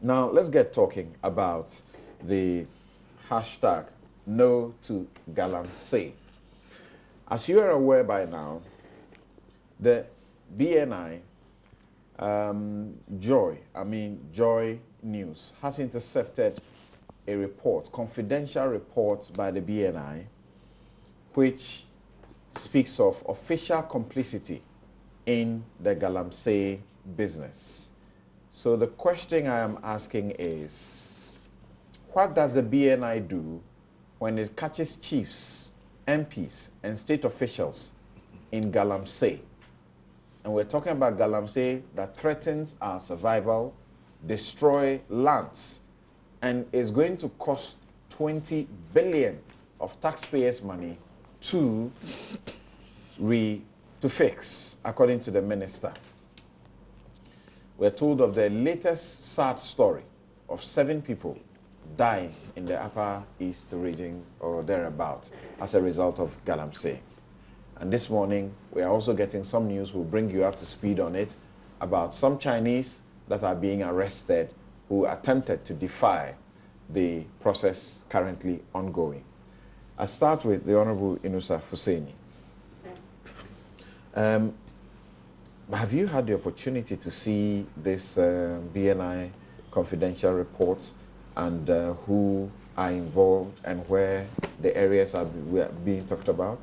Now, let's get talking about the hashtag no to Galamsey. As you are aware by now, the BNI, JoyNews, has intercepted a report, confidential report by the BNI, which speaks of official complicity in the Galamsey business. So the question I am asking is, what does the BNI do when it catches chiefs, MPs, and state officials in Galamsey? And we're talking about Galamsey that threatens our survival, destroy lands, and is going to cost 20 billion of taxpayers' money to fix, according to the minister. We're told of the latest sad story of 7 people dying in the Upper East region or thereabout as a result of Galamsey. And this morning, we are also getting some news, we'll bring you up to speed on it, about some Chinese that are being arrested who attempted to defy the process currently ongoing. I start with the Honorable Inusa Fuseni. Have you had the opportunity to see this BNI confidential reports and who are involved and where the areas are being talked about?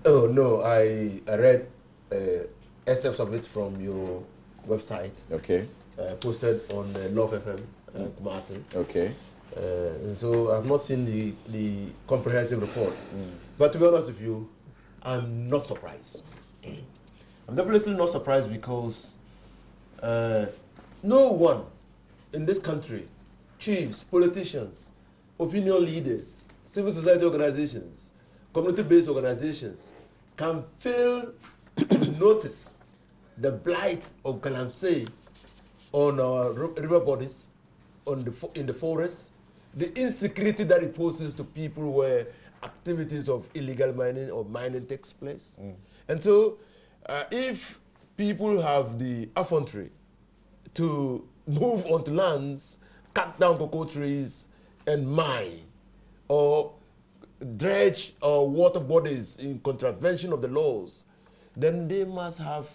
Oh, no, I read excerpts of it from your website. Okay. Posted on Love FM, Kumasi. Okay. And so I've not seen the comprehensive report. But to be honest with you, I'm not surprised. I'm definitely not surprised because no one in this country, chiefs, politicians, opinion leaders, civil society organizations, community-based organizations, can fail to notice the blight of Galamsey on our river bodies, in the forests, the insecurity that it poses to people where activities of illegal mining or mining takes place. And so if people have the effrontery to move onto lands, cut down cocoa trees and mine, or dredge or water bodies in contravention of the laws, then they must have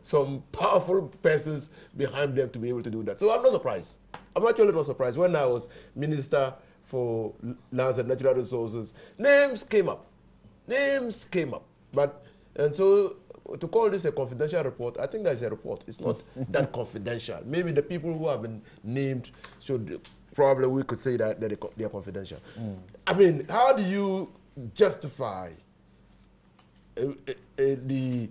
some powerful persons behind them to be able to do that. So I'm not surprised. I'm actually not surprised. When I was Minister for Lands and Natural Resources, names came up. Names came up. And so to call this a confidential report, I think that's a report. It's not that confidential. Maybe the people who have been named should, probably we could say that they are confidential. I mean, how do you justify the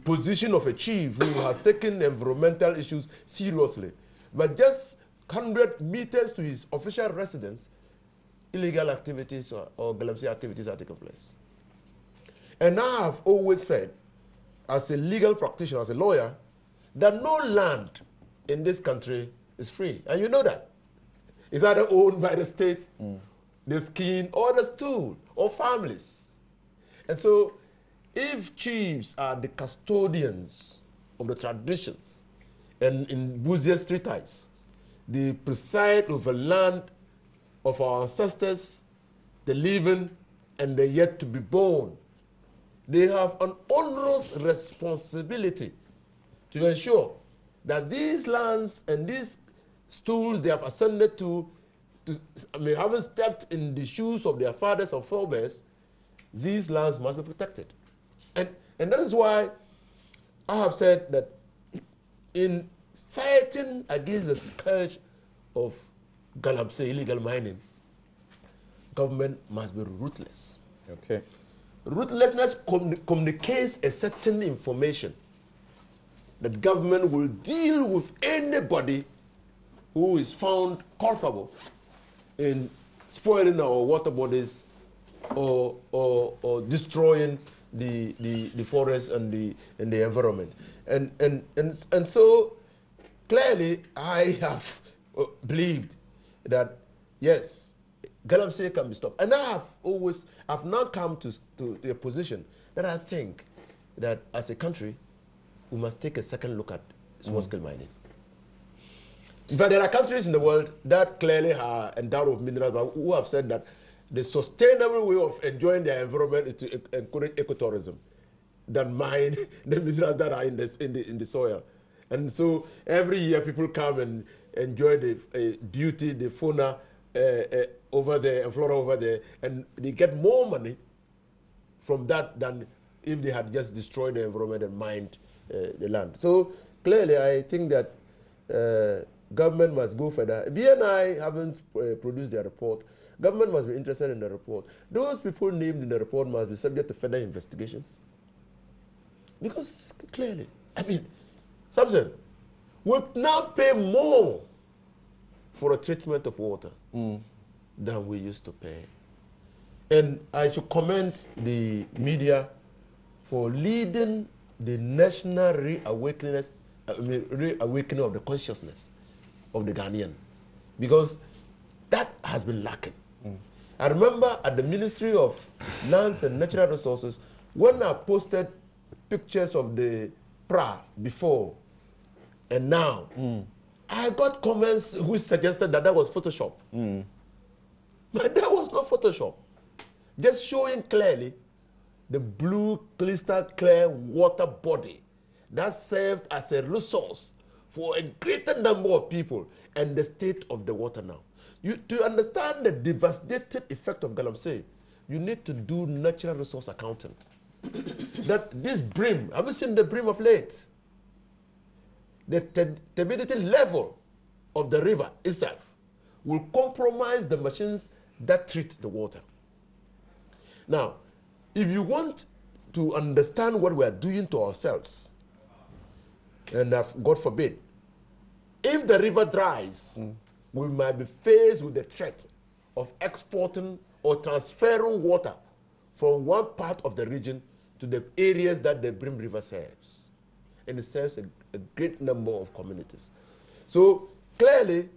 position of a chief who has taken environmental issues seriously, but just 100 meters to his official residence, illegal activities or Galamsey activities are taking place? And I have always said, as a legal practitioner, as a lawyer, that no land in this country is free. And you know that. It's either owned by the state, the skin, or the stool, or families. And so, if chiefs are the custodians of the traditions, and in Buzia's treatise, they preside over land of our ancestors, the living and the yet to be born, they have an onerous responsibility to ensure that these lands and these stools they have ascended to having stepped in the shoes of their fathers or forebears, these lands must be protected. And that is why I have said that in fighting against the scourge of Galamsey, illegal mining, government must be ruthless. Okay. Ruthlessness communicates a certain information that government will deal with anybody who is found culpable in spoiling our water bodies or destroying the forest and the environment. And so clearly I have believed that yes, Galamsey can be stopped. And I've now come to a position that I think that as a country, we must take a second look at small-scale mining. But there are countries in the world that clearly are endowed with minerals, but who have said that the sustainable way of enjoying their environment is to encourage ecotourism than mine the minerals that are in the soil. And so every year people come and enjoy the beauty, the fauna over there, and flora over there, and they get more money from that than if they had just destroyed the environment and mined the land. So clearly I think that government must go further. BNI haven't produced their report. Government must be interested in the report. Those people named in the report must be subject to further investigations. Because clearly, I mean, Samson, we now pay more for a treatment of water than we used to pay. And I should commend the media for leading the national reawakening of the consciousness of the Ghanaian, because that has been lacking. I remember at the Ministry of Lands and Natural Resources, when I posted pictures of the PRA before and now, I got comments which suggested that that was Photoshop. But that was not Photoshop. Just showing clearly the blue, crystal clear water body that served as a resource for a greater number of people, and the state of the water now. To understand the devastating effect of Galamsey, you need to do natural resource accounting. That this brim, have you seen the brim of late? The turbidity level of the river itself will compromise the machines that treat the water. Now, if you want to understand what we are doing to ourselves, and God forbid, if the river dries, we might be faced with the threat of exporting or transferring water from one part of the region to the areas that the Brim River serves. And it serves a great number of communities. So clearly,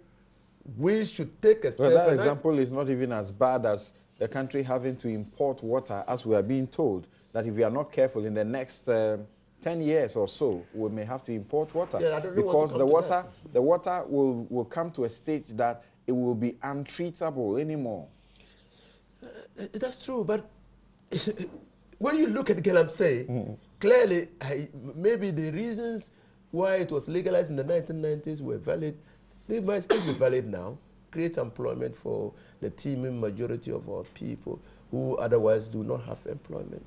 we should take a step. Well, that example is not even as bad as the country having to import water, as we are being told that if we are not careful in the next 10 years or so, we may have to import water, because the water will come to a stage that it will be untreatable anymore. That's true, but when you look at Galamsey, clearly, maybe the reasons why it was legalized in the 1990s were valid. They might still be valid now. Create employment for the teeming majority of our people who otherwise do not have employment.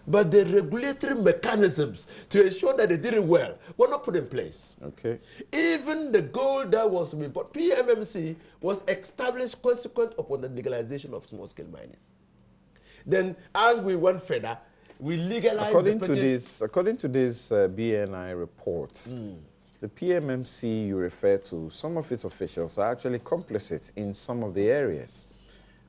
But the regulatory mechanisms to ensure that they did it well were not put in place. Okay. Even the goal that was to be bought, PMMC was established consequent upon the legalization of small-scale mining. Then, as we went further, we legalized. According to this BNI report, the PMMC you refer to, some of its officials are actually complicit in some of the areas.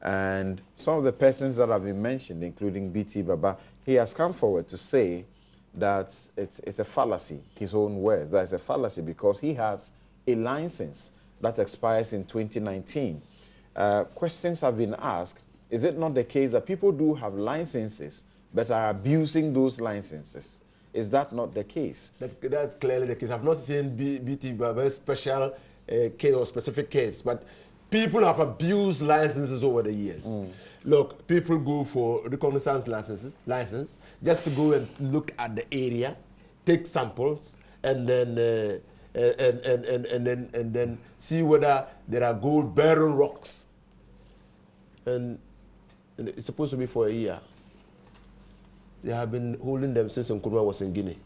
And some of the persons that have been mentioned, including BT Baba, he has come forward to say that it's a fallacy, his own words, that it's a fallacy because he has a license that expires in 2019. Questions have been asked, is it not the case that people do have licenses but are abusing those licenses? Is that not the case? That's clearly the case. I've not seen BT Baba's special case or specific case, but people have abused licenses over the years. Look, people go for reconnaissance license just to go and look at the area, take samples, and then and then see whether there are gold-bearing rocks. And it's supposed to be for a year. They have been holding them since Nkrumah was in Guinea.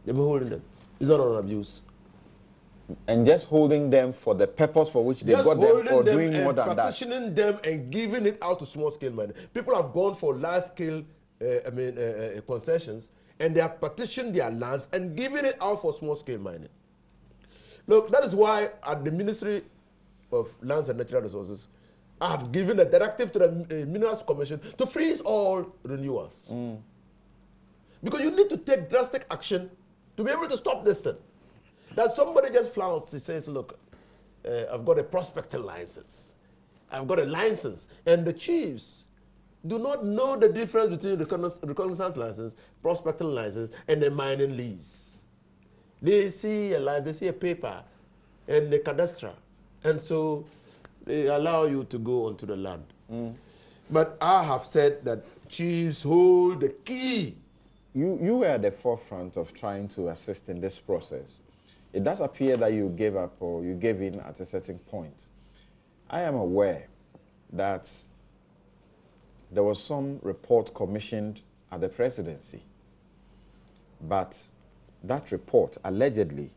They've been holding them. It's not an abuse. And just holding them for the purpose for which they got them, or doing more than that. Partitioning them and giving it out to small-scale mining. People have gone for large-scale concessions, and they have partitioned their lands and given it out for small-scale mining. Look, that is why at the Ministry of Lands and Natural Resources, I have given a directive to the Minerals Commission to freeze all renewals. Because you need to take drastic action to be able to stop this thing. That somebody just flouts, he says, look, I've got a prospecting license. I've got a license. And the chiefs do not know the difference between reconnaissance license, prospecting license, and a mining lease. They see a line, they see a paper, and the cadastre, and so they allow you to go onto the land. But I have said that chiefs hold the key. You were at the forefront of trying to assist in this process. It does appear that you gave up or you gave in at a certain point. I am aware that there was some report commissioned at the presidency, but that report allegedly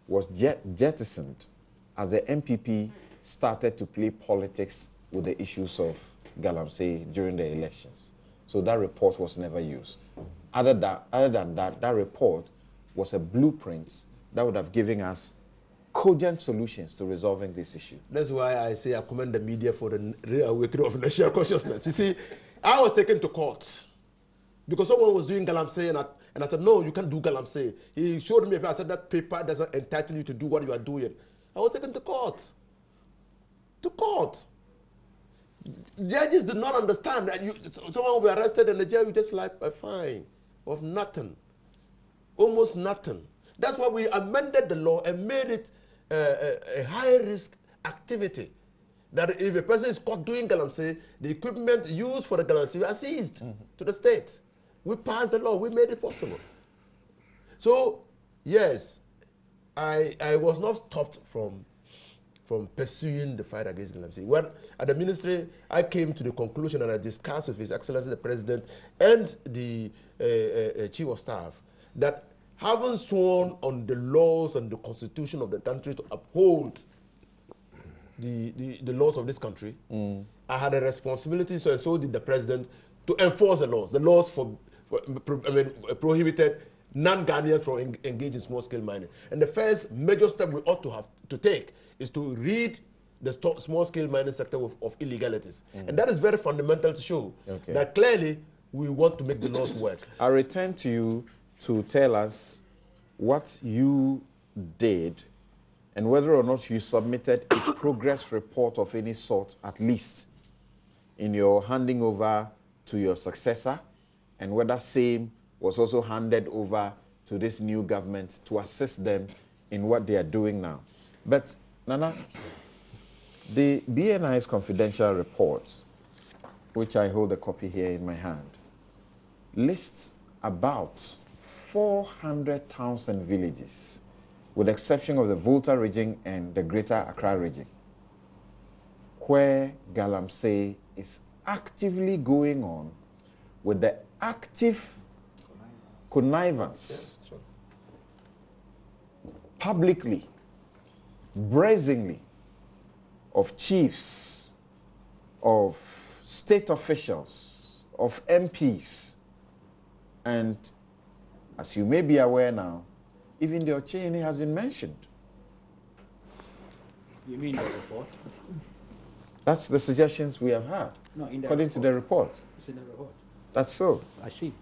was jettisoned as the MPP started to play politics with the issues of Galamsey during the elections. So that report was never used. Other than that, that report was a blueprint that would have given us cogent solutions to resolving this issue. That's why I say I commend the media for the reawakening of national consciousness. You see, I was taken to court because someone was doing Galamsey, and I said, no, you can't do Galamsey. He showed me a paper. I said, that paper doesn't entitle you to do what you are doing. I was taken to court. To court. Judges did not understand that someone will be arrested and the judge will just like a fine of nothing, almost nothing. That's why we amended the law and made it a high-risk activity. That if a person is caught doing Galamsey, the equipment used for the Galamsey are seized to the state. We passed the law. We made it possible. So, yes, I was not stopped from pursuing the fight against Galamsey. When at the ministry, I came to the conclusion and I discussed with His Excellency the President and the Chief of Staff that having sworn on the laws and the constitution of the country to uphold the laws of this country, I had a responsibility, so did the President, to enforce the laws. The laws prohibited non-Ghanaians from engaging in small-scale mining. And the first major step we ought to have to take is to rid the small-scale mining sector of illegalities. And that is very fundamental to show that clearly we want to make the laws work. I'll return to you to tell us what you did and whether or not you submitted a progress report of any sort, at least in your handing over to your successor, and whether same was also handed over to this new government to assist them in what they are doing now. But, Nana, the BNI's confidential report, which I hold a copy here in my hand, lists about 400,000 villages, with the exception of the Volta region and the Greater Accra region, where Galamsey is actively going on with the active connivance, publicly, brazenly, of chiefs, of state officials, of MPs, and as you may be aware now, even the Ocheni has been mentioned. You mean the report? That's the suggestions we have had, No, in the according to the report. It's in the report. That's so. I see.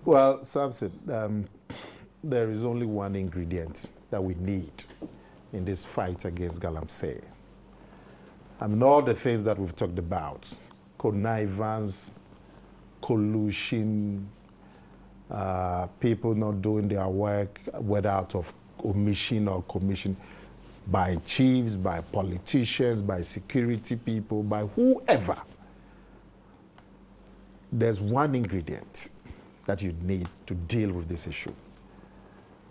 Well, Samson, there is only one ingredient that we need in this fight against Galamsey. I mean, all the things that we've talked about, connivance, collusion, people not doing their work, whether out of omission or commission, by chiefs, by politicians, by security people, by whoever. There's one ingredient that you need to deal with this issue.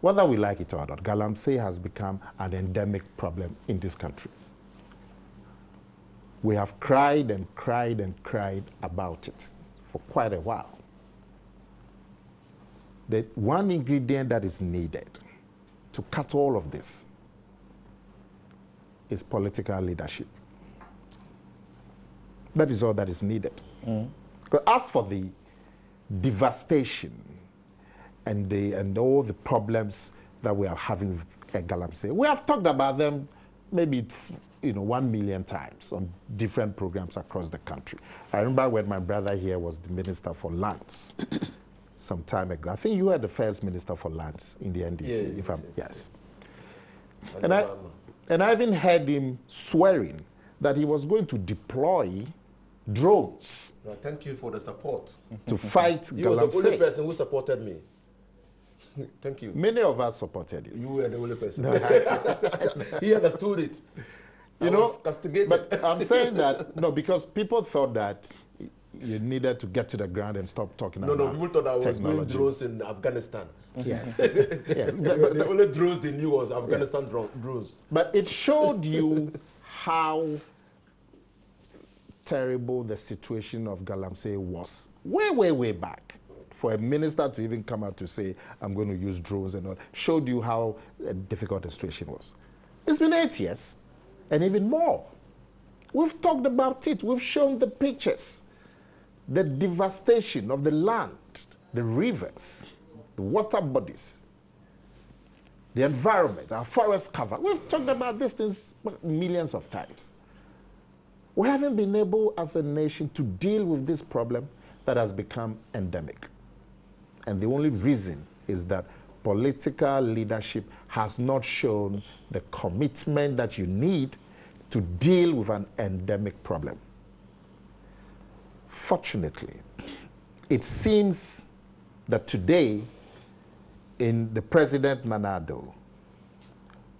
Whether we like it or not, Galamsey has become an endemic problem in this country. We have cried and cried and cried about it for quite a while. The one ingredient that is needed to cut all of this is political leadership. That is all that is needed. But as for the devastation and all the problems that we are having with Galamsey, we have talked about them maybe 1 million times on different programs across the country. I remember when my brother here was the Minister for Lands some time ago. I think you were the first Minister for Lands in the NDC. Yes. And I even heard him swearing that he was going to deploy drones. Well, thank you for the support. To fight Galamsey. You was the only person who supported me. Thank you. Many of us supported you. You were the only person. He understood it. You I know, was castigated. but I'm saying that, no, because people thought that you needed to get to the ground and stop talking about No, people thought I was technology. doing drones in Afghanistan. Yes. yes. The only drones they knew was Afghanistan drones. But it showed you how terrible the situation of Galamsey was way back. For a minister to even come out to say, I'm going to use drones and all, showed you how difficult the situation was. It's been 8 years, and even more. We've talked about it. We've shown the pictures. The devastation of the land, the rivers, the water bodies, the environment, our forest cover. We've talked about these things millions of times. We haven't been able as a nation to deal with this problem that has become endemic. And the only reason is that political leadership has not shown the commitment that you need to deal with an endemic problem. Fortunately, it seems that today, in the President Nanado,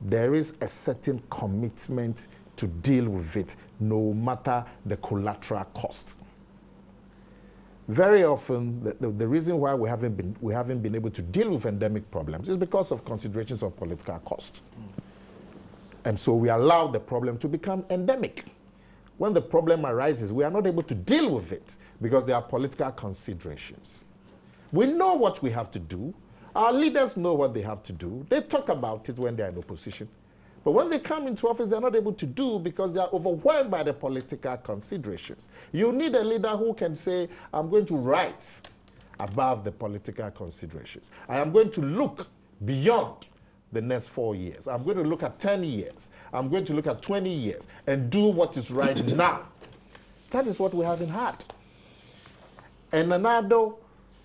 there is a certain commitment to deal with it, no matter the collateral cost. Very often, the reason why we haven't been able to deal with endemic problems is because of considerations of political cost. And so we allow the problem to become endemic. When the problem arises, we are not able to deal with it because there are political considerations. We know what we have to do. Our leaders know what they have to do. They talk about it when they are in opposition. But when they come into office, they're not able to do because they are overwhelmed by the political considerations. You need a leader who can say, I'm going to rise above the political considerations. I am going to look beyond the next 4 years. I'm going to look at 10 years. I'm going to look at 20 years and do what is right now. That is what we haven't had. And Nanado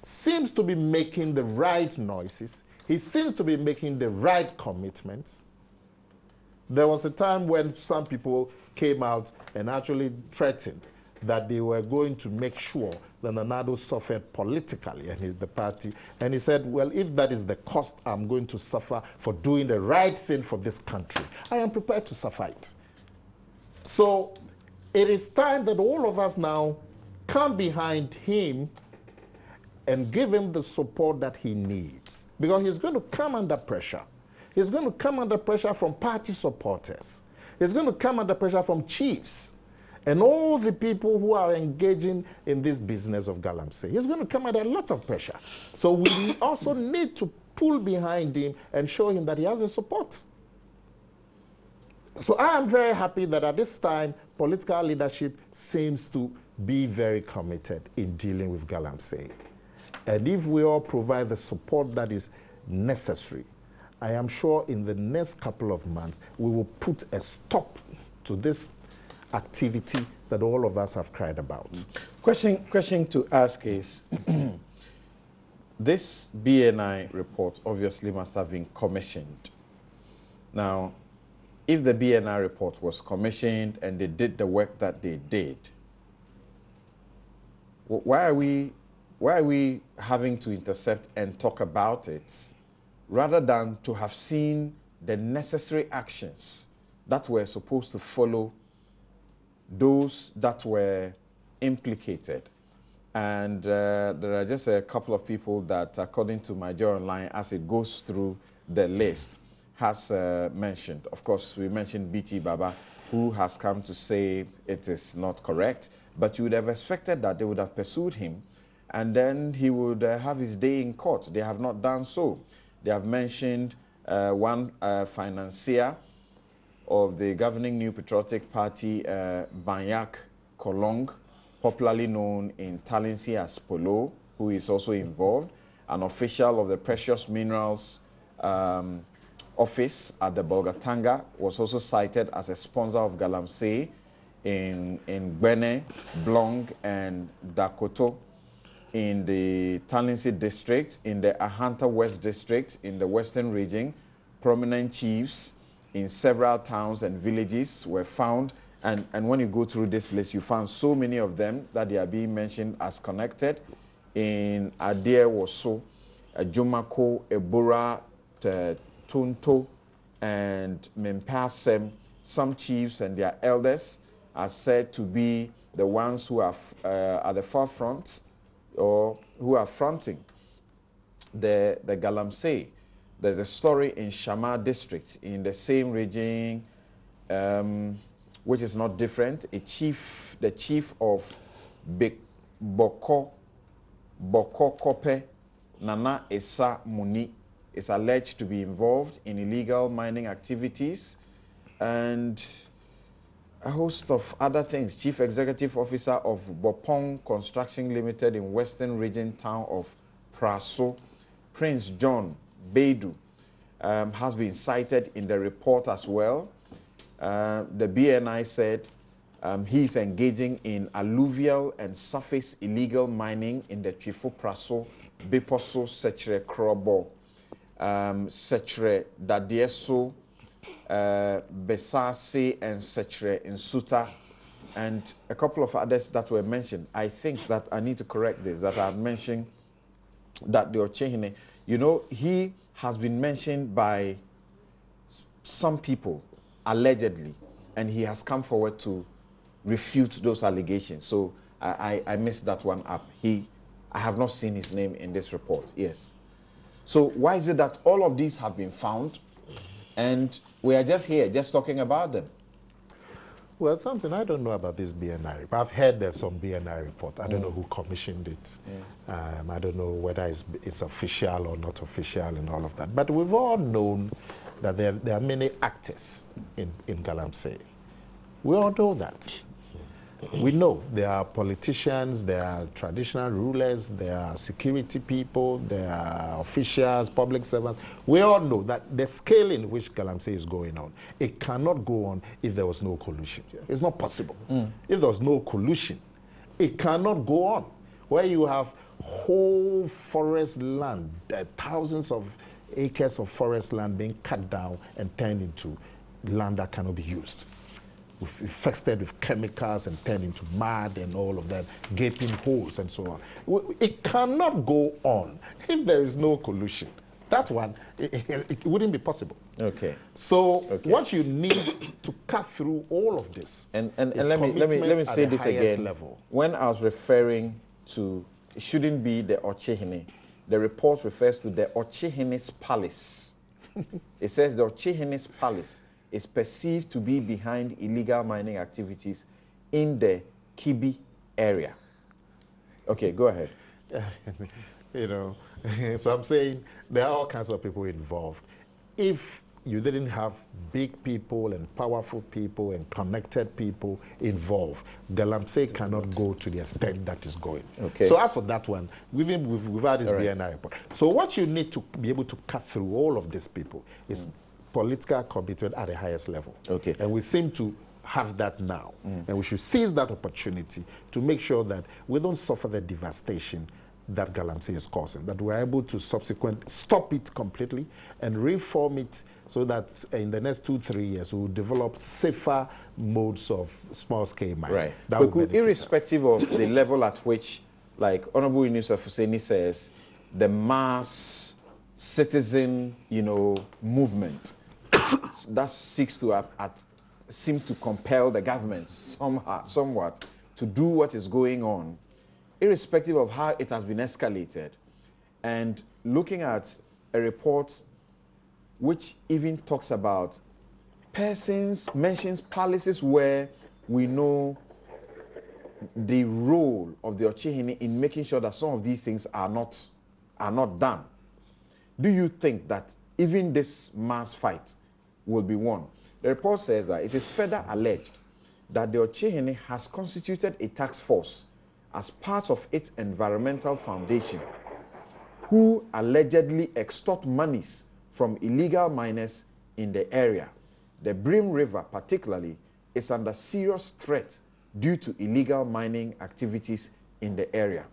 seems to be making the right noises. He seems to be making the right commitments. There was a time when some people came out and actually threatened that they were going to make sure that Nanado suffered politically and the party. And he said, well, if that is the cost I'm going to suffer for doing the right thing for this country, I am prepared to suffer it. So it is time that all of us now come behind him and give him the support that he needs. Because he's going to come under pressure. He's going to come under pressure from party supporters. He's going to come under pressure from chiefs and all the people who are engaging in this business of Galamsey. He's going to come under a lot of pressure. So we also need to pull behind him and show him that he has the support. So I am very happy that at this time, political leadership seems to be very committed in dealing with Galamsey. And if we all provide the support that is necessary, I am sure in the next couple of months, we will put a stop to this activity that all of us have cried about. Question to ask is, this BNI report obviously must have been commissioned. Now, if the BNI report was commissioned and they did the work that they did, why are we having to intercept and talk about it rather than to have seen the necessary actions that were supposed to follow those that were implicated? And there are just a couple of people that, according to my Joy Online, as it goes through the list, has mentioned. Of course, we mentioned BT Baba, who has come to say it is not correct, but you would have expected that they would have pursued him and then he would have his day in court. They have not done so. They have mentioned one financier of the governing New Patriotic Party, Banyak Kolong, popularly known in Talensi as Polo, who is also involved, an official of the Precious Minerals office at the Bolgatanga, was also cited as a sponsor of Galamsey in Gbene, Blong, and Dakoto in the Talensi district, in the Ahanta West district, in the Western region. Prominent chiefs in several towns and villages were found, and when you go through this list, you found so many of them that they are being mentioned as connected. In Adewoso, Jumako, Ebura, Tunto, and Mempasem. Some chiefs and their elders are said to be the ones who are at the forefront or who are fronting the Galamsey. There's a story in Shama district in the same region, which is not different. The chief of Boko Kope, Nana Esa Muni, is alleged to be involved in illegal mining activities and a host of other things. Chief Executive Officer of Bopong Construction Limited in Western Region town of Praso, Prince John Beidu, has been cited in the report as well. The BNI said he is engaging in alluvial and surface illegal mining in the Twifo Praso, Beposo, Sechere Krobo, Sechere Dadieso, Besase, and Sechere Insuta, and a couple of others that were mentioned. I think that I need to correct this, that I've mentioned that the Ochehene, you know, he has been mentioned by some people, allegedly, and he has come forward to refute those allegations. So I missed that one up. I have not seen his name in this report, yes. So why is it that all of these have been found and we are just here, just talking about them? Well, something I don't know about this BNI report. I've heard there's some BNI report. I don't know who commissioned it. I don't know whether it's official or not official and all of that. But we've all known that there are many actors in Galamsey. We all know that. We know there are politicians, there are traditional rulers, there are security people, there are officials, public servants. We all know that the scale in which Galamsey is going on, it cannot go on if there was no collusion. It's not possible. If there was no collusion, it cannot go on. Where you have whole forest land, thousands of acres of forest land being cut down and turned into land that cannot be used, infested with chemicals and turned into mud and all of that, gaping holes and so on. It cannot go on if there is no collusion. That one, it wouldn't be possible. Okay. So what you need to cut through all of this, and let me say this again. Level. When I was referring to, it shouldn't be the Ochehene. The report refers to the Ochehene's palace. It says the Ochehene's palace is perceived to be behind illegal mining activities in the Kibi area. Okay, go ahead. You know, so I'm saying there are all kinds of people involved. If you didn't have big people and powerful people and connected people involved, Galamsey cannot go to the extent that is going. Okay. So as for that one, we've had this BNI report. So what you need to be able to cut through all of these people is political commitment at the highest level. Okay. And we seem to have that now. And we should seize that opportunity to make sure that we don't suffer the devastation that Galamsey is causing, that we're able to subsequently stop it completely and reform it so that in the next 2-3 years we'll develop safer modes of small-scale mining. Right. That but would irrespective of the level at which, like Honorable Yunusa Fuseni says, the mass citizen, movement that seeks to seem to compel the government somewhat to do what is going on, irrespective of how it has been escalated, and looking at a report which even talks about mentions palaces where we know the role of the Ochehene in making sure that some of these things are not done. Do you think that even this mass fight will be won? The report says that it is further alleged that the Ochehene has constituted a task force as part of its environmental foundation, who allegedly extort monies from illegal miners in the area. The Brim River, particularly, is under serious threat due to illegal mining activities in the area.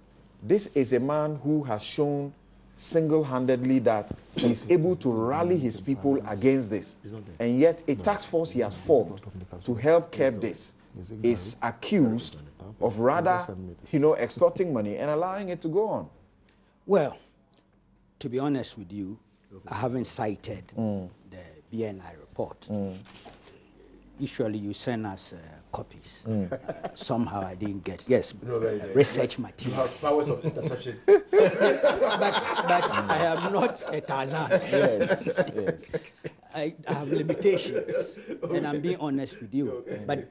This is a man who has shown single-handedly that he is able to rally his people against this, and yet a task force he has formed to help curb this is accused of rather, extorting money and allowing it to go on. Well, To be honest with you, I haven't cited the BNI report. Usually you send us copies. Somehow I didn't get, yes, research material. You have powers of interception. but I am not a Tarzan. Yes, yes. I have limitations, and I'm being honest with you. But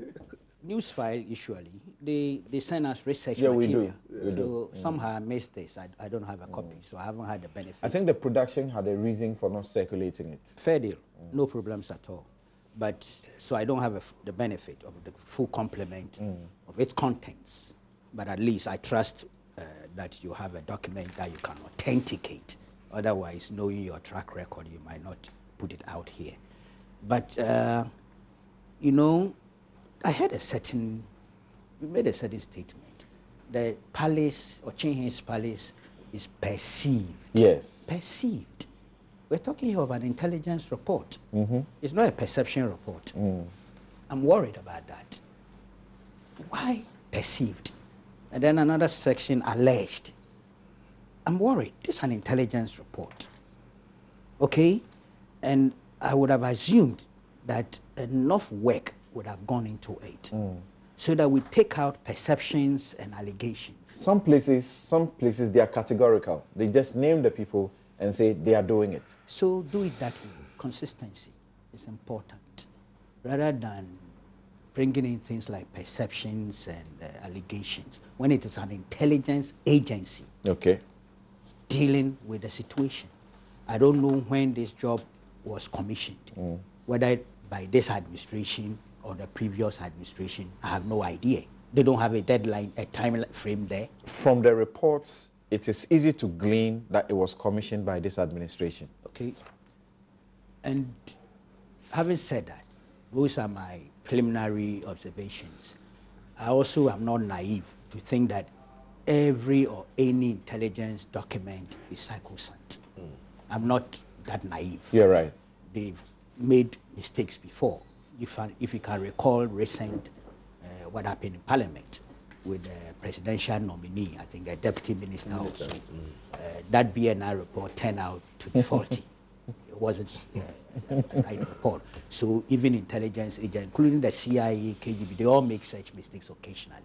Newsfile, usually, they send us research material. We do. Somehow I missed this. I don't have a copy, so I haven't had the benefit. I think the production had a reason for not circulating it. Fair deal. No problems at all. But, so I don't have the benefit of the full complement of its contents. But at least I trust that you have a document that you can authenticate. Otherwise, knowing your track record, you might not put it out here. But, you know, I had you made a certain statement. The palace, or Chinese palace, is perceived. Yes. Perceived. We're talking here of an intelligence report. It's not a perception report. I'm worried about that. Why perceived? And then another section, alleged. I'm worried. This is an intelligence report. Okay? And I would have assumed that enough work would have gone into it so that we take out perceptions and allegations. Some places they are categorical. They just name the people and say they are doing it. So do it that way. Consistency is important, rather than bringing in things like perceptions and allegations when it is an intelligence agency dealing with the situation. I don't know when this job was commissioned, whether by this administration or the previous administration. I have no idea. They don't have a deadline, a time frame there. From the reports, it is easy to glean that it was commissioned by this administration. Okay. And having said that, those are my preliminary observations. I also am not naive to think that every or any intelligence document is sacrosanct. I'm not that naive. You're right. They've made mistakes before. If you can recall recent what happened in Parliament with the presidential nominee, I think a deputy minister also, that BNI report turned out to be faulty. It wasn't a right report. So even intelligence agents, including the CIA, KGB, they all make such mistakes occasionally.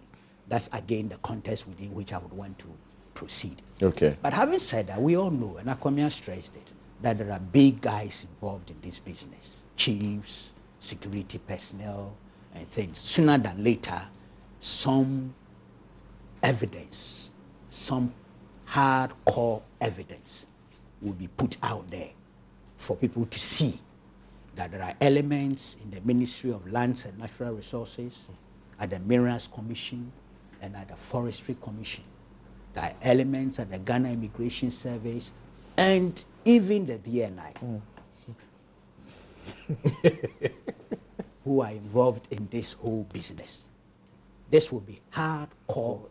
That's again the context within which I would want to proceed. Okay. But having said that, we all know, and Akwamia stressed it, that there are big guys involved in this business. Chiefs, security personnel, and things. Sooner than later, some evidence, some hardcore evidence will be put out there for people to see that there are elements in the Ministry of Lands and Natural Resources, at the Minerals Commission, and at the Forestry Commission. There are elements at the Ghana Immigration Service, and even the BNI, who are involved in this whole business. This will be hardcore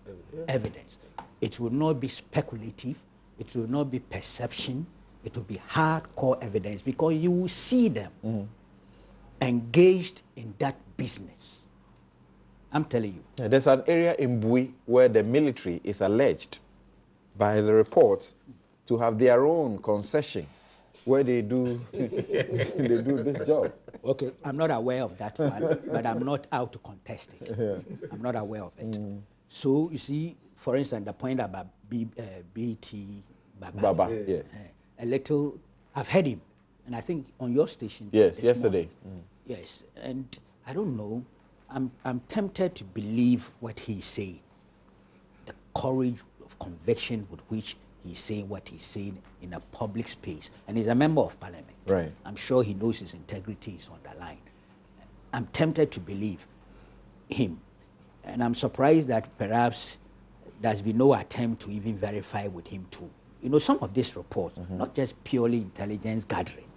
evidence. It will not be speculative. It will not be perception. It will be hardcore evidence, because you will see them engaged in that business. I'm telling you. Yeah, there's an area in Bui where the military is alleged by the report to have their own concession where they do they do this job. Okay, I'm not aware of that one, but I'm not out to contest it. Yeah. I'm not aware of it. So you see, for instance, the point about BT Baba. Yeah. A little, I've heard him, and I think on your station. Yes, yesterday. Yes, and I don't know. I'm tempted to believe what he's saying. The courage of conviction with which he's saying what he's saying in a public space, and he's a member of parliament. Right. I'm sure he knows his integrity is on the line. I'm tempted to believe him, and I'm surprised that perhaps there's been no attempt to even verify with him too. You know, some of these reports, not just purely intelligence gathering,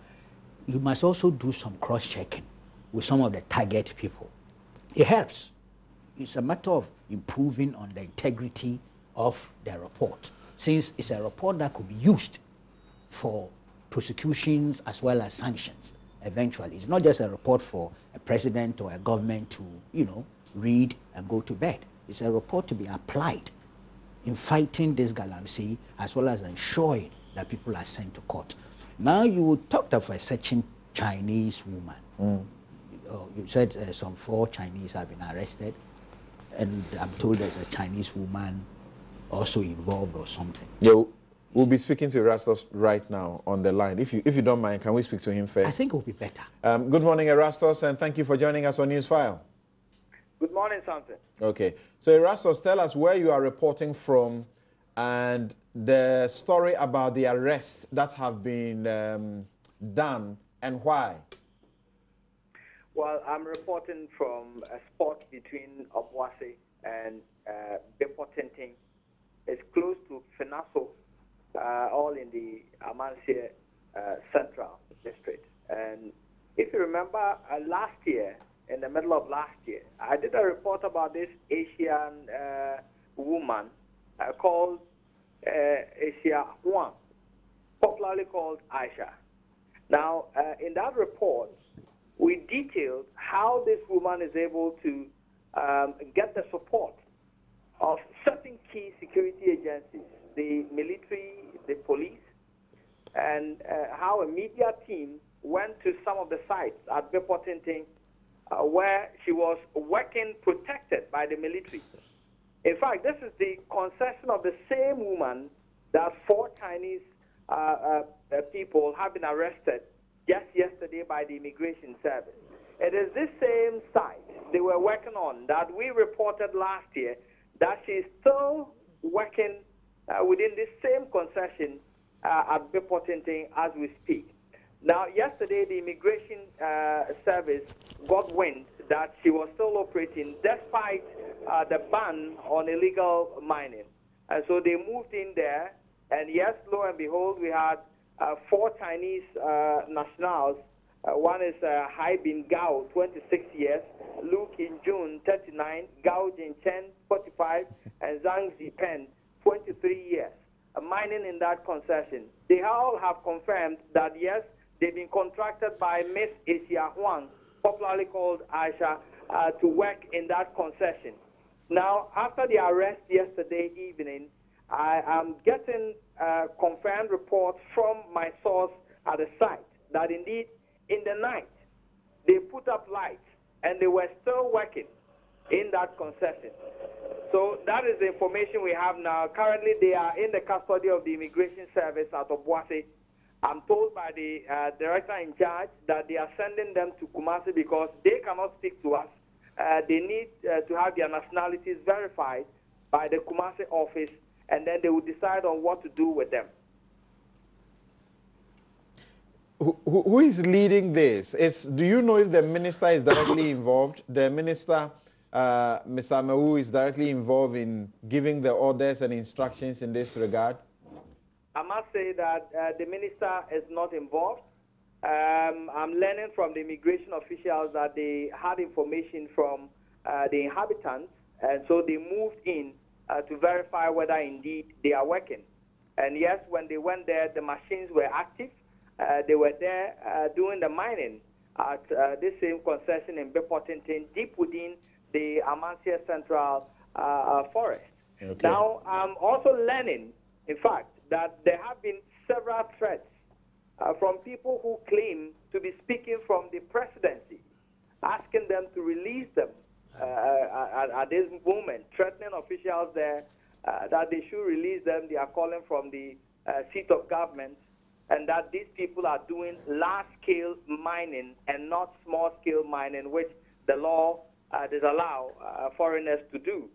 you must also do some cross-checking with some of the target people. It helps. It's a matter of improving on the integrity of the report, since it's a report that could be used for prosecutions as well as sanctions eventually. It's not just a report for a president or a government to, you know, read and go to bed. It's a report to be applied in fighting this Galamsey, as well as ensuring that people are sent to court. Now you talked of a certain Chinese woman. You said some 4 Chinese have been arrested, and I'm told there's a Chinese woman also involved or something. Yeah, we'll be speaking to Erastus right now on the line. If you don't mind, can we speak to him first? I think it will be better. Good morning, Erastus, and thank you for joining us on Newsfile. Good morning, Samson. Okay, so Erastus, tell us where you are reporting from and the story about the arrests that have been done and why. Well, I'm reporting from a spot between Obuasi and Bepotinting. It's close to Fenaso, all in the Amansie Central District. And if you remember, last year, in the middle of last year, I did a report about this Asian woman called Asia Huang, popularly called Aisha. Now, in that report, we detailed how this woman is able to get the support of certain key security agencies, the military, the police, and how a media team went to some of the sites at Bepotinting where she was working protected by the military. In fact, this is the concession of the same woman that 4 Chinese people have been arrested just yesterday by the Immigration Service. It is this same site they were working on that we reported last year that she's still working within this same concession at Bepotinting as we speak. Now, yesterday, the Immigration Service got wind that she was still operating despite the ban on illegal mining. And so they moved in there, and yes, lo and behold, we had 4 Chinese nationals. One is Hai Bin Gao, 26 years, Lu Qinjun, 39, Gao Jinchen, 45, and Zhang Zipen, 23 years, mining in that concession. They all have confirmed that, yes, they've been contracted by Miss Asia Huang, popularly called Aisha, to work in that concession. Now, after the arrest yesterday evening, I am getting confirmed reports from my source at the site that indeed in the night they put up lights and they were still working in that concession. So that is the information we have now. Currently, they are in the custody of the Immigration Service at Obuasi. I'm told by the director in charge that they are sending them to Kumasi because they cannot speak to us. They need to have their nationalities verified by the Kumasi office, and then they will decide on what to do with them. Who is leading this? Do you know if the minister is directly involved? The minister, Mr. Amewu, is directly involved in giving the orders and instructions in this regard? I must say that the minister is not involved. I'm learning from the immigration officials that they had information from the inhabitants, and so they moved in to verify whether indeed they are working. And yes, when they went there, the machines were active. They were there doing the mining at this same concession in Bepotinting, deep within the Amansie Central Forest. Okay. Now, I'm also learning, in fact, that there have been several threats from people who claim to be speaking from the presidency, asking them to release them at this moment, threatening officials there that they should release them. They are calling from the seat of government, and that these people are doing large-scale mining and not small-scale mining, which the law disallows foreigners to do.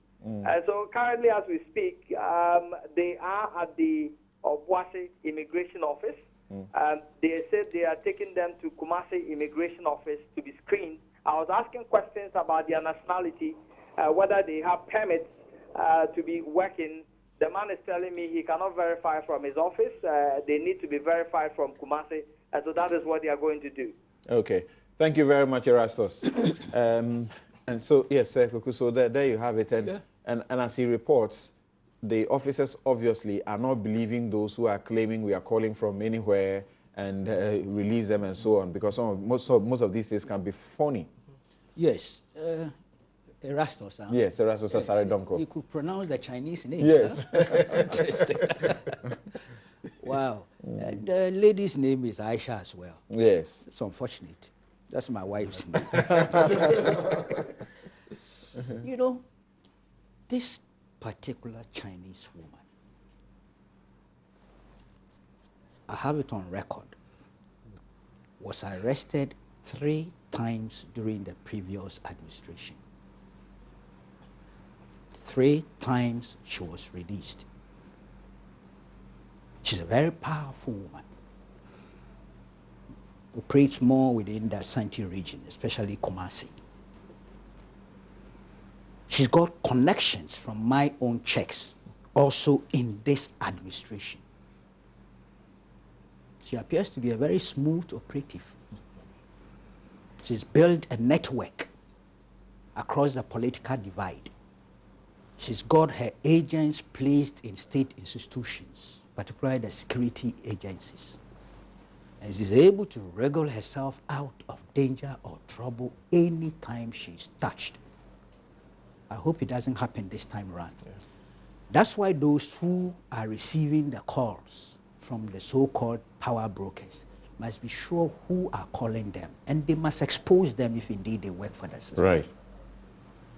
So currently, as we speak, they are at the Obuasi Immigration Office. They said they are taking them to Kumasi Immigration Office to be screened. I was asking questions about their nationality, whether they have permits to be working. The man is telling me he cannot verify from his office. They need to be verified from Kumasi, and so that is what they are going to do. Okay. Thank you very much, Erastus. And so, yes, Sir Kuku, so there you have it. And as he reports, the officers obviously are not believing those who are claiming we are calling from anywhere and release them and so on, because most of these things can be phony. Yes. Erastus. Yes, Erastus Asaredonko. You could pronounce the Chinese names. Yes. Interesting. Wow. And the lady's name is Aisha as well. Yes. It's unfortunate. That's my wife's name. You know, this particular Chinese woman, I have it on record, was arrested 3 times during the previous administration. 3 times she was released. She's a very powerful woman. Operates more within the Ashanti region, especially Kumasi. She's got connections from my own checks also in this administration. She appears to be a very smooth operative. She's built a network across the political divide. She's got her agents placed in state institutions, particularly the security agencies. And she's able to wriggle herself out of danger or trouble anytime she's touched. I hope it doesn't happen this time around. Yeah. That's why those who are receiving the calls from the so-called power brokers must be sure who are calling them, and they must expose them if indeed they work for the system. Right.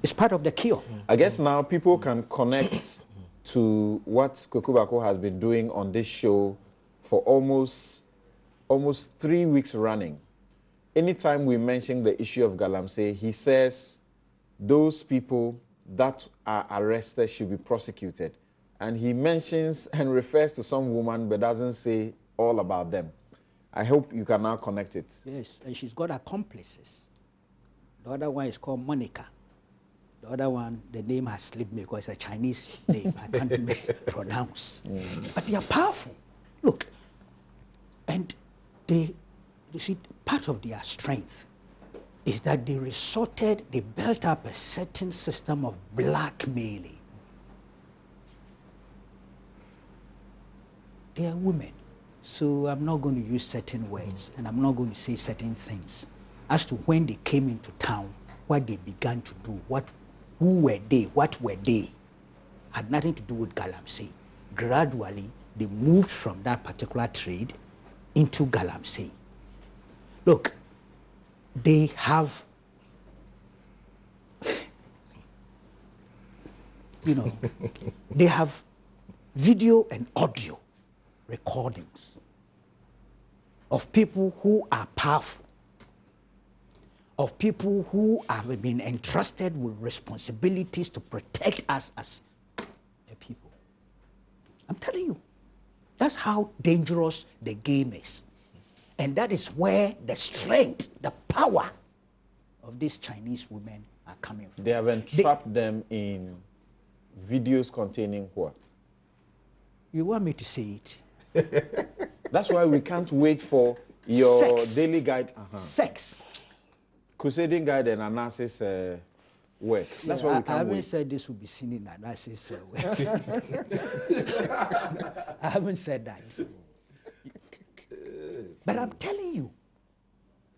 It's part of the cure. I guess now people can connect to what Kwekubako has been doing on this show for almost 3 weeks running. Anytime we mention the issue of Galamsey, he says those people that are arrested should be prosecuted. And he mentions and refers to some woman but doesn't say all about them. I hope you can now connect it. Yes, and she's got accomplices. The other one is called Monica. The other one, the name has slipped me because it's a Chinese name. I can't pronounce. But they are powerful. Look, and you see, part of their strength is that they built up a certain system of blackmailing. They are women, so I'm not going to use certain words, and I'm not going to say certain things as to when they came into town, what they began to do, who were they, what were they, had nothing to do with Galamsey. Gradually, they moved from that particular trade into Galamsey. Look, they have, they have video and audio recordings of people who are powerful, of people who have been entrusted with responsibilities to protect us as a people. I'm telling you, that's how dangerous the game is. And that is where the strength, the power of these Chinese women are coming from. They have entrapped them in videos containing what? You want me to say it? That's why we can't wait for your daily guide. Sex. Crusading guide and analysis work. That's why we can't wait. I haven't said this will be seen in analysis work. I haven't said that. But I'm telling you,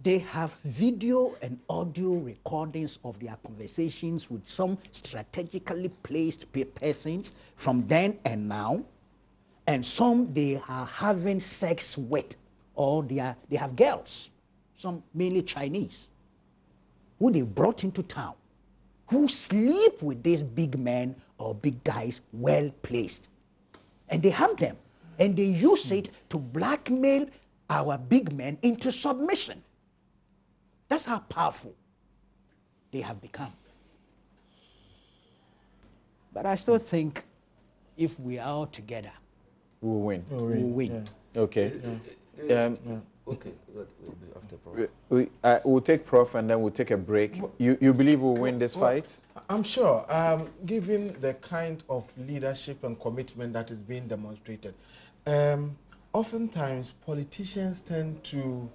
they have video and audio recordings of their conversations with some strategically placed persons from then and now, and some they are having sex with, or they have girls, some mainly Chinese, who they brought into town, who sleep with these big men or big guys well placed. And they have them, and they use it to blackmail our big men into submission. That's how powerful they have become. But I still think if we are all together, we'll win. We'll win. Yeah. Okay. Okay. After Prof. We'll take Prof and then we'll take a break. You believe we'll win this fight? I'm sure, given the kind of leadership and commitment that is being demonstrated. Oftentimes, politicians tend to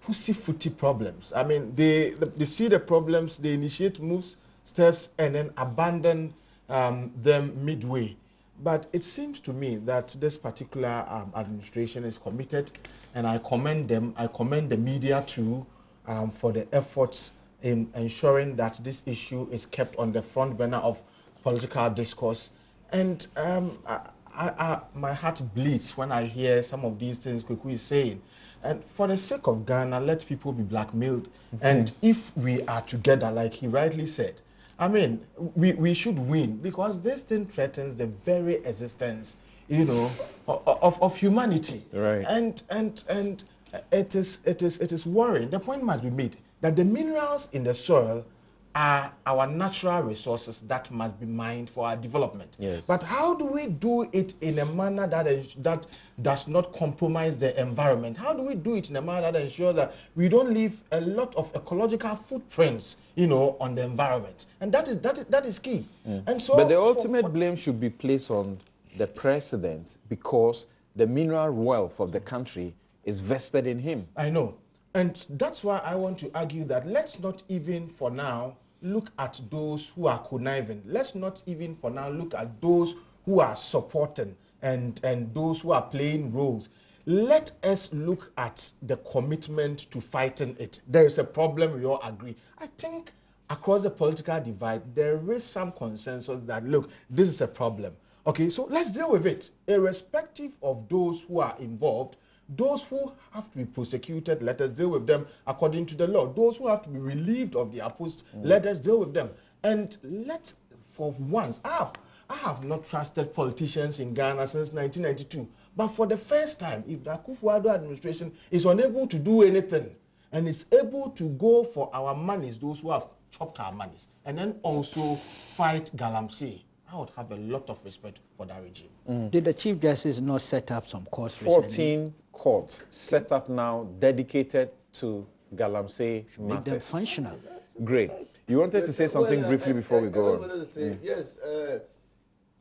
pussyfooty problems. I mean, they see the problems, they initiate moves, steps, and then abandon them midway. But it seems to me that this particular administration is committed, and I commend them. I commend the media too for the efforts in ensuring that this issue is kept on the front burner of political discourse. And my heart bleeds when I hear some of these things Kweku is saying. And for the sake of Ghana, let people be blackmailed. And if we are together, like he rightly said, I mean, we should win, because this thing threatens the very existence, you know, of humanity. Right. And it is worrying. The point must be made that the minerals in the soil are our natural resources that must be mined for our development. Yes. But how do we do it in a manner that does not compromise the environment? How do we do it in a manner that ensures that we don't leave a lot of ecological footprints, you know, on the environment? And that is key. And so, but the ultimate blame should be placed on the president, because the mineral wealth of the country is vested in him. I know. And that's why I want to argue that let's not even for now look at those who are conniving. Let's not even for now look at those who are supporting and those who are playing roles. Let us look at the commitment to fighting it. There is a problem, we all agree. I think across the political divide, there is some consensus that, look, this is a problem. Okay, so let's deal with it. Irrespective of those who are involved, those who have to be prosecuted, let us deal with them according to the law. Those who have to be relieved of their posts, let us deal with them. And for once, I have not trusted politicians in Ghana since 1992. But for the first time, if the Akufo-Addo administration is unable to do anything and is able to go for our monies, those who have chopped our monies, and then also fight Galamsey, I would have a lot of respect for that regime. Did the Chief Justice not set up some courts 14 recently? courts set up now dedicated to Galamsey matters. Make them functional. Great. You wanted to say something briefly before we go on. wanted to say, yes,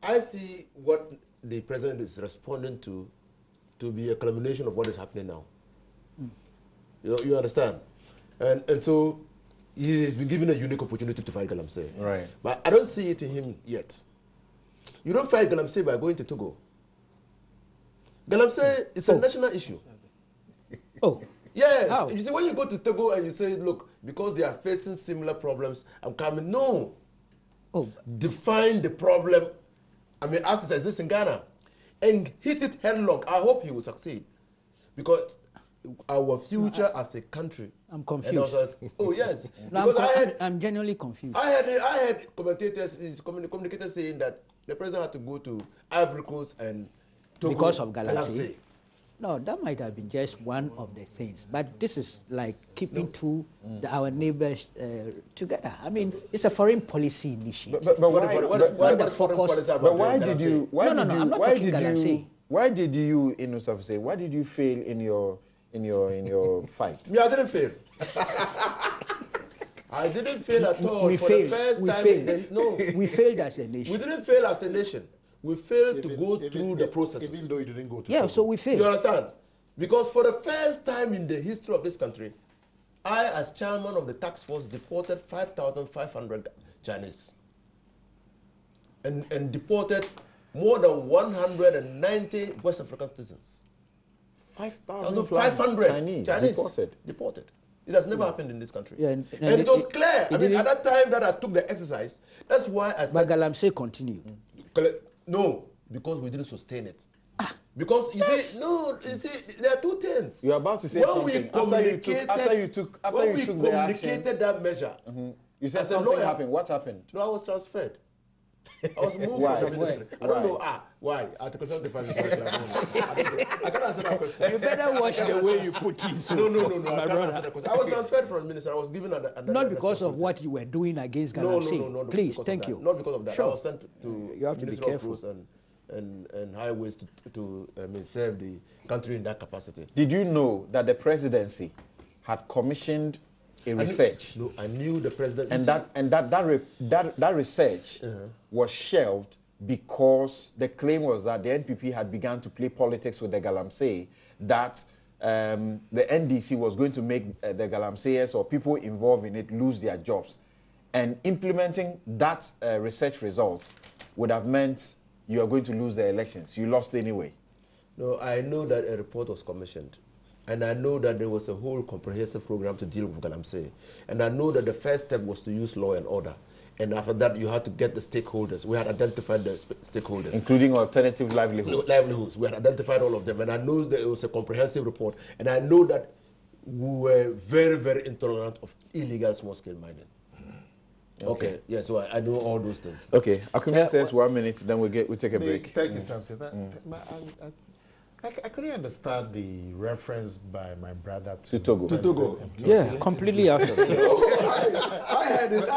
I see what the president is responding to be a culmination of what is happening now. You understand? And so he has been given a unique opportunity to fight Galamsey. Right. But I don't see it in him yet. You don't fight Galamsey by going to Togo. Galamsey is a national issue. Oh. Yes. How? You see, when you go to Togo and you say, look, because they are facing similar problems, I'm coming. No. Oh. Define the problem, I mean, as it exists in Ghana, and hit it headlong. I hope he will succeed. Because our future as a country. I'm confused. Oh, yes. No, I'm genuinely confused. I had communicators saying that the president had to go to Ivory Coast and Togo because of Galamsey. No, that might have been just one of the things. But this is like keeping our neighbors together. I mean, it's a foreign policy initiative. But why did you? I'm not talking Galamsey. Why did you, why did you fail in your fight? Yeah, I didn't fail. I didn't fail at all. We failed. We failed as a nation. We didn't fail as a nation. We failed to go through the processes. Even though you didn't go to Yeah, so we failed. You understand? Because for the first time in the history of this country, I, as chairman of the task force, deported 5,500 Chinese. And deported more than 190 West African citizens. 5,500 Chinese deported. It has never happened in this country. Yeah, and it was clear. I mean, at that time that I took the exercise, that's why I said... But Galamsey continued. No, because we didn't sustain it. Because you see, there are two things. You're about to say when something. After you took the action, that measure. You said something happened. What happened? No, I was transferred. I was moved from the ministry. I don't know. Why? Article 75 is right. I can't answer that question. You better watch the way you put it. So no. I can't answer that question. I was transferred from the ministry. I was given not because of what you were doing against Galamsey. No. Please, thank you. Not because of that. Sure. I was sent to you have to be careful. Of Roads and highways to serve the country in that capacity. Did you know that the presidency had commissioned a research? I knew the president. And that research was shelved because the claim was that the NPP had begun to play politics with the Galamsey, that the NDC was going to make the Galamseyers or people involved in it lose their jobs. And implementing that research result would have meant you are going to lose the elections. You lost anyway. No, I know that a report was commissioned. And I know that there was a whole comprehensive program to deal with Galamsey. And I know that the first step was to use law and order. And after that, you had to get the stakeholders. We had identified the stakeholders. Including alternative livelihoods. Livelihoods. We had identified all of them. And I know that it was a comprehensive report. And I know that we were very, very intolerant of illegal small-scale mining. Okay. Yeah, so I know all those things. Okay. Akume says 1 minute, then we take a break. Thank you, Samson. I couldn't understand the reference by my brother to Togo. To Togo. Yeah, completely out of it. I had it.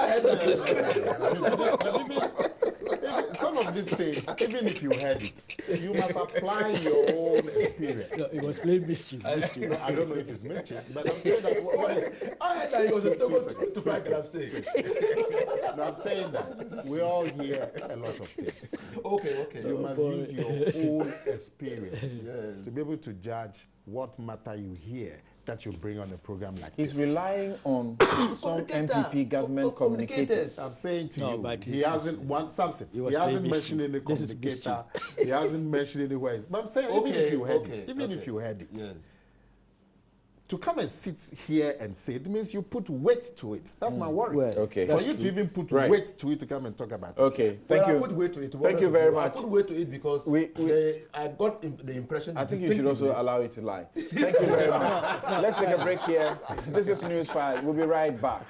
Some of these things, even if you heard it, you must apply your own experience. No, it was playing mischief. No, I don't know if it's mischief, but I'm saying that. I had that it was a Togo to fight Galamsey. No, I'm saying that we all hear a lot of things. Okay. You must use your own experience to be able to judge what matter you hear that you bring on a program like He's this. relying on some MPP government communicators. I'm saying to No, you, but he hasn't one something. He was He hasn't playing mentioned any mischief. This is communicator. He hasn't mentioned anywhere. But I'm saying even if you heard it, even if you heard it, to come and sit here and say it means you put weight to it. That's my worry. Well, Okay. For you to even put weight to it to come and talk about it. Okay. Thank you. I put weight to it. Thank you very much. I put weight to it because I got the impression. I think you should also allow it to lie. Thank you very much. Let's take a break here. This is Newsfile. We'll be right back.